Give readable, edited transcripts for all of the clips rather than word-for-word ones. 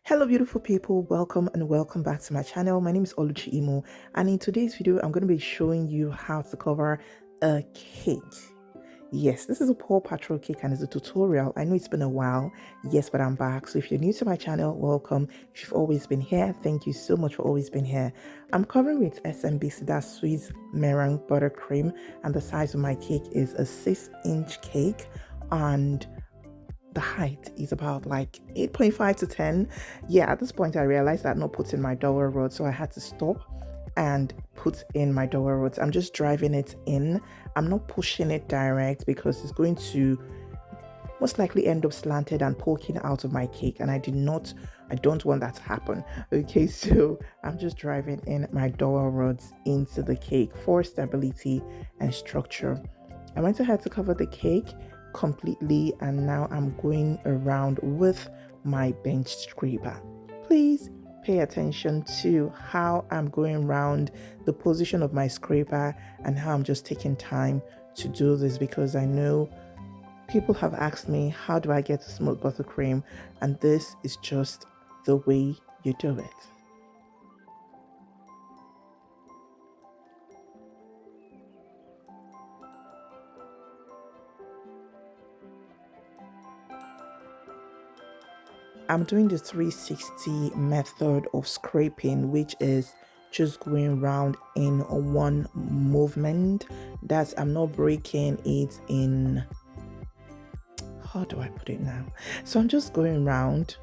Hello beautiful people, welcome and welcome back to my channel. My name is Oluchi Imo, and in today's video I'm going to be showing you how to cover a cake. Yes, this is a PAW Patrol cake and it's a tutorial. I know it's been a while, yes, but I'm back. So if you're new to my channel, welcome. If you've always been here, thank you so much for always being here. I'm covering with SMBC, that's Swiss meringue buttercream, and the size of my cake is a 6-inch cake, and the height is about like 8.5 to 10. Yeah, at this point I realized that not putting my dowel rod, so I had to stop and put in my dowel rods. I'm just driving it in. I'm not pushing it direct because it's going to most likely end up slanted and poking out of my cake, and I don't want that to happen. Okay, so I'm just driving in my dowel rods into the cake for stability and structure. I went ahead to cover the cake completely, and now I'm going around with my bench scraper. Please pay attention to how I'm going around, the position of my scraper, and how I'm just taking time to do this, because I know people have asked me, how do I get to smooth buttercream? And this is just the way you do it. I'm doing the 360 method of scraping, which is just going around in one movement. I'm not breaking it in, how do I put it now? So I'm just going around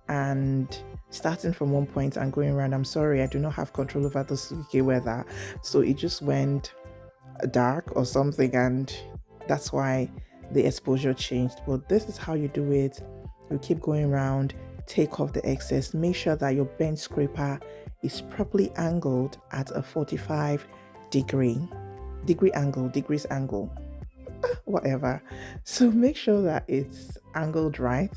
and starting from one point and going around. I'm sorry, I do not have control over this UK weather, so it just went dark or something, and that's why the exposure changed. But this is how you do it. You keep going around, take off the excess, make sure that your bench scraper is properly angled at a 45 degrees angle, whatever. So make sure that it's angled right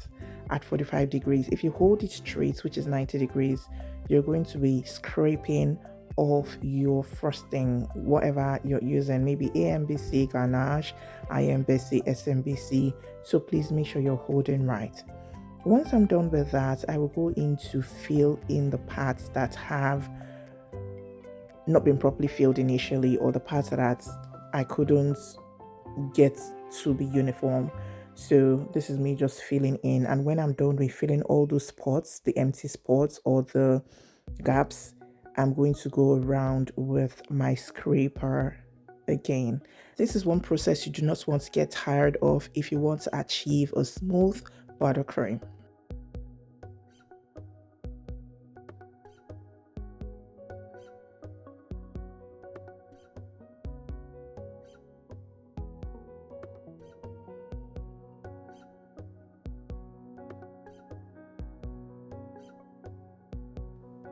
at 45 degrees. If you hold it straight, which is 90 degrees, you're going to be scraping off your frosting, whatever you're using, maybe AMBC ganache, IMBC, SMBC. So please make sure you're holding right. Once I'm done with that, I will go in to fill in the parts that have not been properly filled initially, or the parts that I couldn't get to be uniform. So this is me just filling in, and when I'm done with filling all those spots, the empty spots or the gaps, I'm going to go around with my scraper again. This is one process you do not want to get tired of if you want to achieve a smooth buttercream.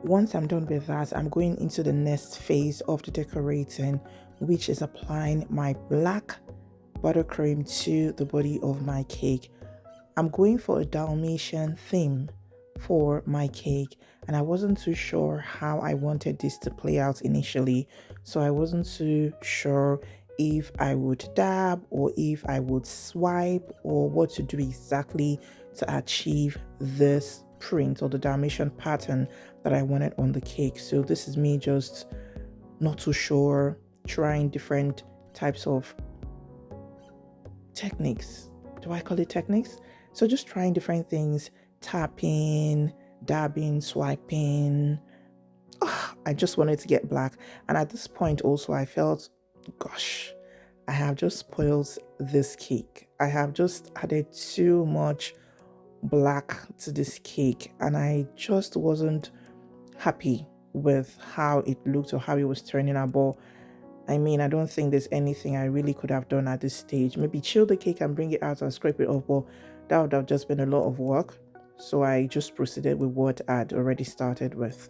Once I'm done with that, I'm going into the next phase of the decorating, which is applying my black buttercream to the body of my cake. I'm going for a Dalmatian theme for my cake, and I wasn't too sure how I wanted this to play out initially, so I wasn't too sure if I would dab or if I would swipe or what to do exactly to achieve this print or the Dalmatian pattern that I wanted on the cake. So this is me just not too sure, trying different types of techniques. Do I call it techniques? So just trying different things, tapping, dabbing, swiping. I just wanted to get black. And at this point also I felt, gosh, I have just spoiled this cake. I have just added too much black to this cake, and I just wasn't happy with how it looked or how it was turning out. But I mean, I don't think there's anything I really could have done at this stage. Maybe chill the cake and bring it out and scrape it off, but that would have just been a lot of work. So I just proceeded with what I'd already started with.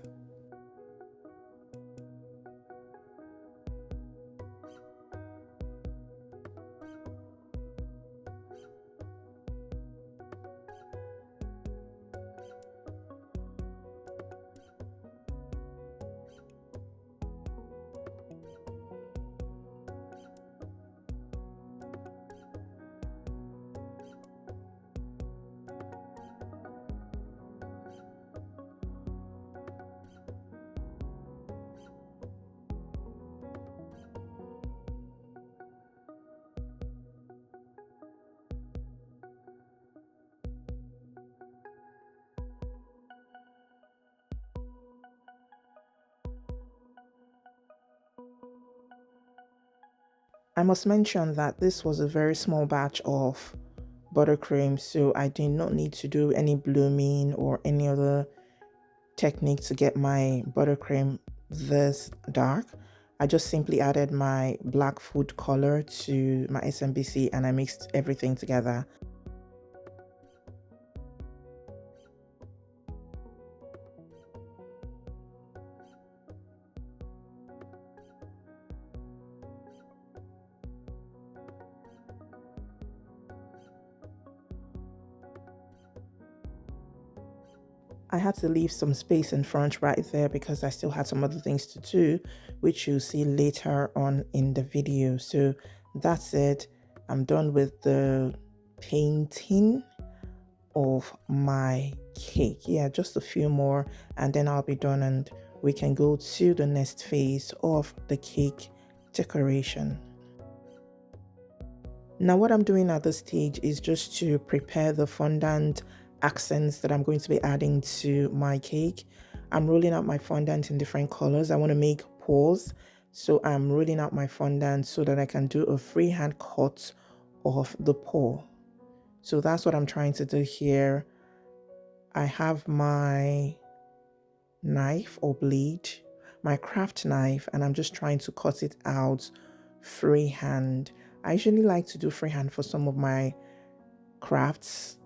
I must mention that this was a very small batch of buttercream, so I did not need to do any blooming or any other technique to get my buttercream this dark. I just simply added my black food color to my SMBC and I mixed everything together. I had to leave some space in front right there because I still had some other things to do, which you'll see later on in the video. So that's it. I'm done with the painting of my cake. Yeah, just a few more and then I'll be done and we can go to the next phase of the cake decoration. Now what I'm doing at this stage is just to prepare the fondant accents that I'm going to be adding to my cake. I'm rolling out my fondant in different colors. I want to make paws, so I'm rolling out my fondant so that I can do a freehand cut of the paw. So that's what I'm trying to do here. I have my knife or blade, my craft knife, and I'm just trying to cut it out freehand. I usually like to do freehand for some of my crafts.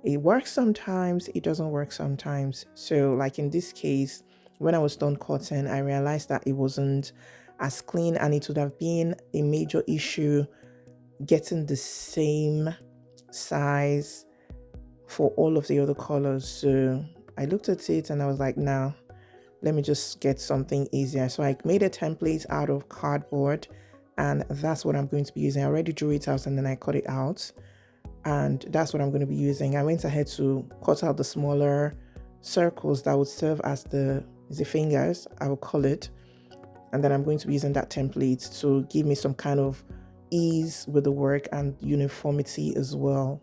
It works sometimes, it doesn't work sometimes. So like in this case, when I was done cutting, I realized that it wasn't as clean and it would have been a major issue getting the same size for all of the other colors. So I looked at it and I was like, no, let me just get something easier. So I made a template out of cardboard and that's what I'm going to be using. I already drew it out and then I cut it out and that's what I'm going to be using. I went ahead to cut out the smaller circles that would serve as the fingers, I will call it. And then I'm going to be using that template to give me some kind of ease with the work and uniformity as well.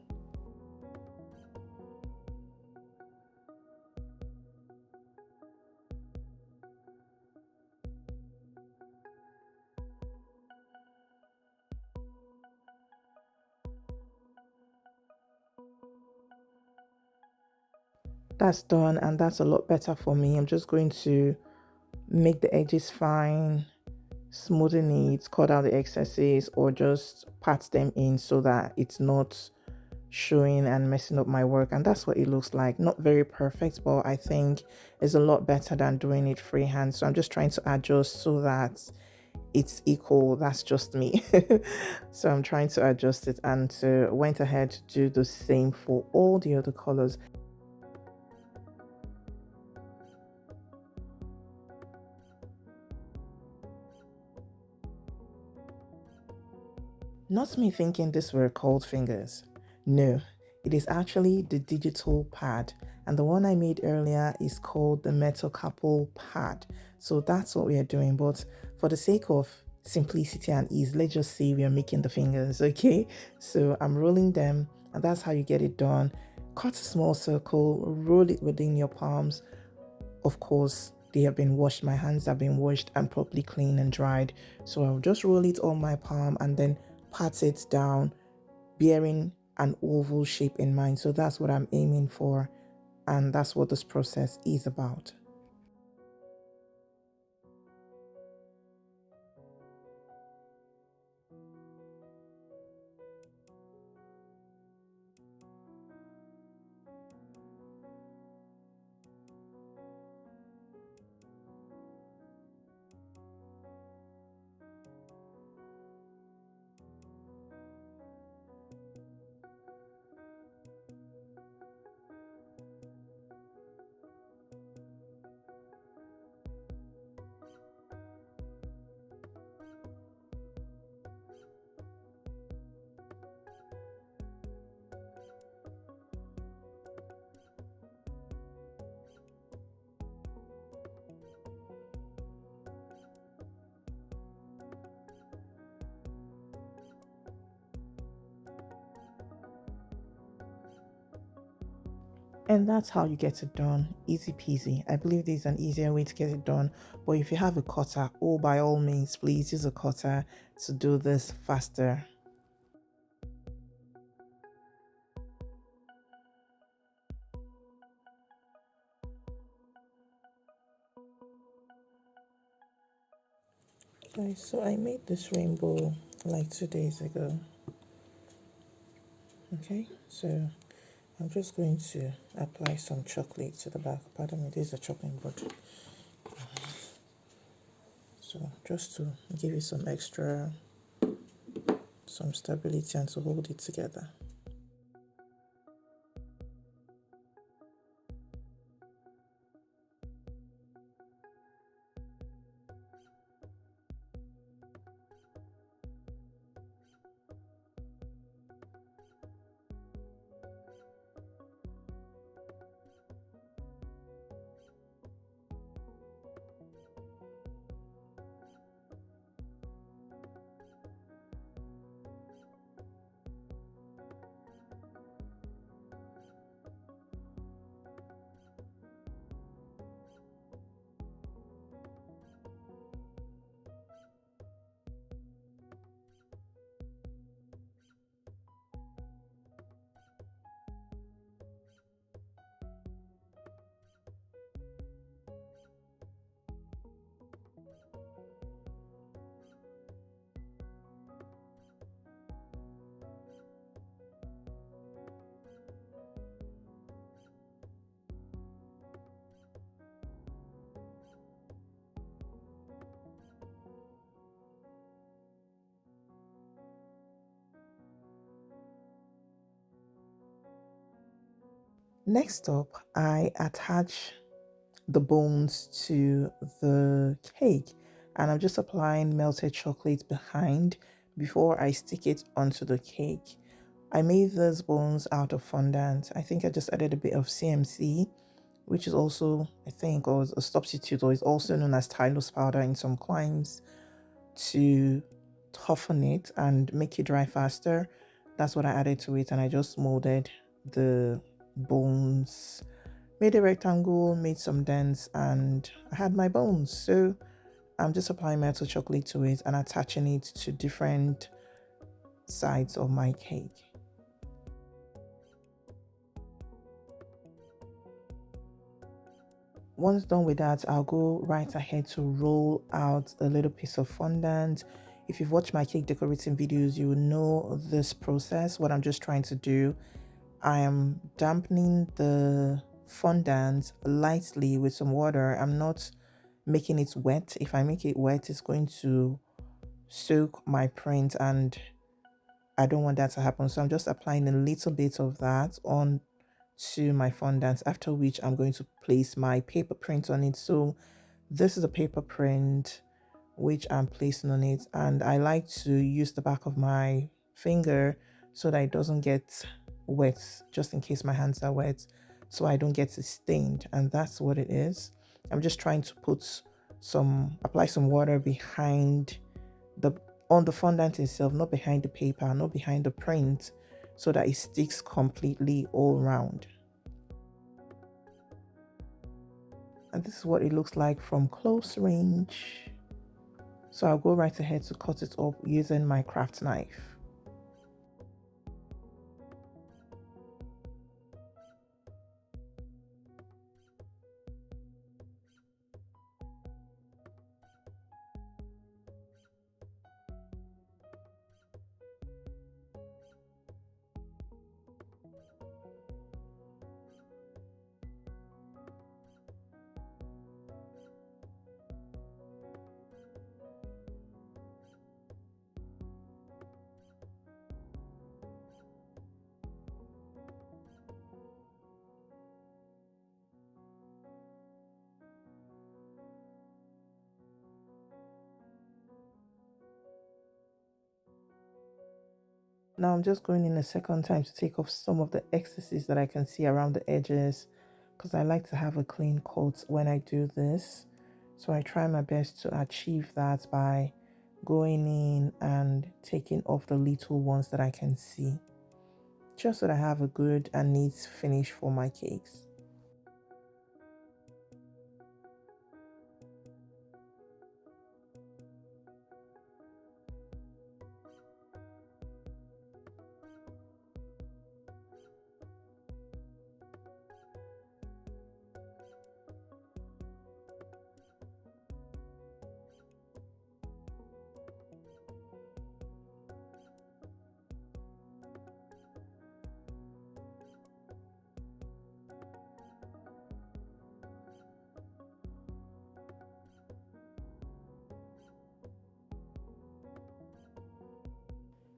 That's done and that's a lot better for me. I'm just going to make the edges fine, smoothen it, cut out the excesses or just pat them in so that it's not showing and messing up my work. And that's what it looks like. Not very perfect, but I think it's a lot better than doing it freehand. So I'm just trying to adjust so that it's equal. That's just me. So I'm trying to adjust it and went ahead to do the same for all the other colors. Not me thinking these were cold fingers. No, it is actually the digital pad. And the one I made earlier is called the metal couple pad. So that's what we are doing. But for the sake of simplicity and ease, let's just say we are making the fingers, okay? So I'm rolling them and that's how you get it done. Cut a small circle, roll it within your palms. Of course, they have been washed. My hands have been washed and properly cleaned and dried. So I'll just roll it on my palm and then pat it down, bearing an oval shape in mind. So that's what I'm aiming for. And that's what this process is about. And that's how you get it done. Easy peasy. I believe there's an easier way to get it done. But if you have a cutter, oh, by all means, please use a cutter to do this faster. Okay, so I made this rainbow like 2 days ago. Okay, so I'm just going to apply some chocolate to the back. Pardon me, this is a chopping board. So just to give it some stability and to hold it together. Next up, I attach the bones to the cake, and I'm just applying melted chocolate behind before I stick it onto the cake. I made these bones out of fondant. I think I just added a bit of CMC, which is also, I think, or a substitute, or is also known as Tylose powder in some climes, to toughen it and make it dry faster. That's what I added to it, and I just molded the bones, made a rectangle, made some dents, and I had my bones. So I'm just applying melted chocolate to it and attaching it to different sides of my cake. Once done with that, I'll go right ahead to roll out a little piece of fondant. If you've watched my cake decorating videos, you will know this process. What I'm just trying to do, I am dampening the fondant lightly with some water. I'm not making it wet. If I make it wet, it's going to soak my print, and I don't want that to happen. So I'm just applying a little bit of that on to my fondant, after which I'm going to place my paper print on it. So this is a paper print which I'm placing on it, and I like to use the back of my finger so that it doesn't get wet, just in case my hands are wet, so I don't get it stained. And that's what it is. I'm just trying to apply some water behind on the fondant itself, not behind the paper, not behind the print, so that it sticks completely all around. And this is what it looks like from close range. So I'll go right ahead to cut it up using my craft knife. Now I'm just going in a second time to take off some of the excesses that I can see around the edges, because I like to have a clean coat when I do this. So I try my best to achieve that by going in and taking off the little ones that I can see. just so that I have a good and neat finish for my cakes.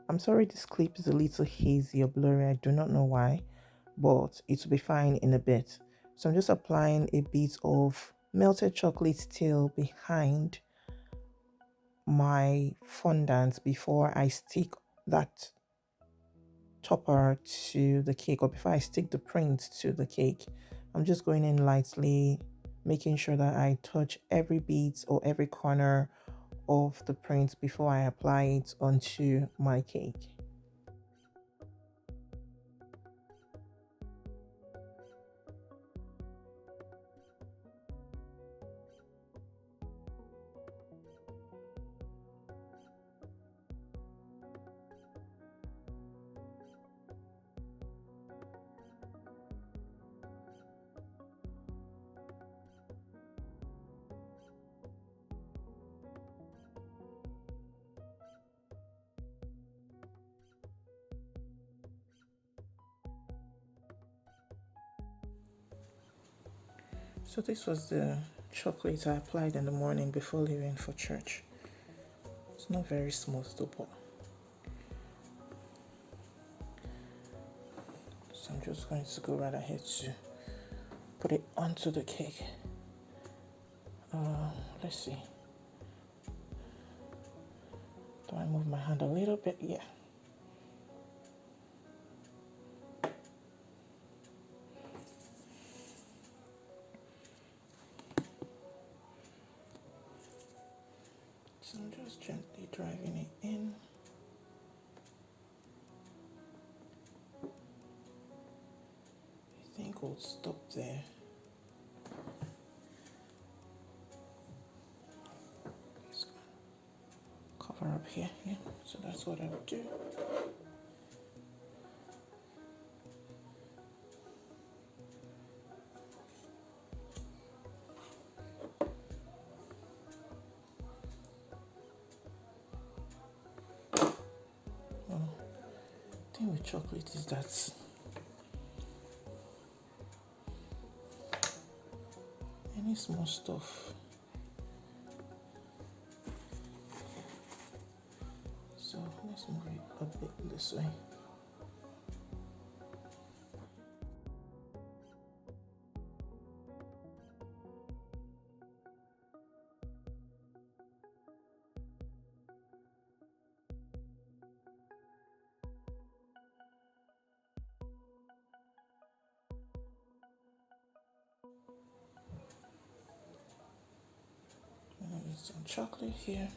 I'm sorry this clip is a little hazy or blurry, I do not know why, but it will be fine in a bit. So I'm just applying a bit of melted chocolate still behind my fondant before I stick that topper to the cake, or before I stick the print to the cake. I'm just going in lightly, making sure that I touch every bit or every corner of the print before I apply it onto my cake. So this was the chocolate I applied in the morning before leaving for church. It's not very smooth though, but so I'm just going to go right ahead to put it onto the cake. Let's see. Do I move my hand a little bit? Yeah. So I'm just gently driving it in. I think we'll stop there. Just cover up here, yeah. So that's what I would do. The thing with chocolate is that any small stuff, so let's move it a bit this way. Some chocolate here.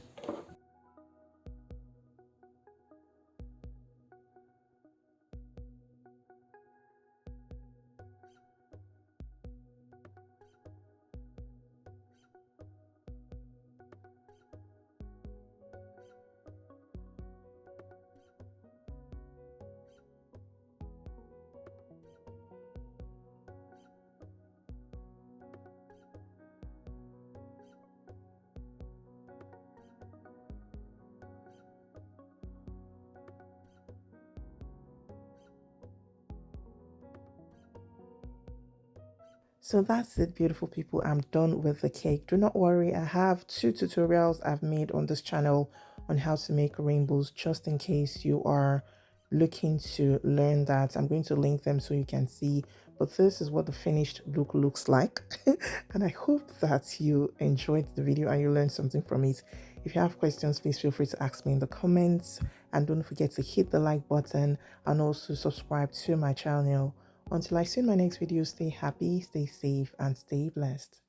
So that's it, beautiful people. I'm done with the cake. Do not worry, I have 2 tutorials I've made on this channel on how to make rainbows, just in case you are looking to learn that. I'm going to link them so you can see, but this is what the finished look looks like. And I hope that you enjoyed the video and you learned something from it. If you have questions, please feel free to ask me in the comments, and don't forget to hit the like button and also subscribe to my channel. Until I see you in my next video, stay happy, stay safe, and stay blessed.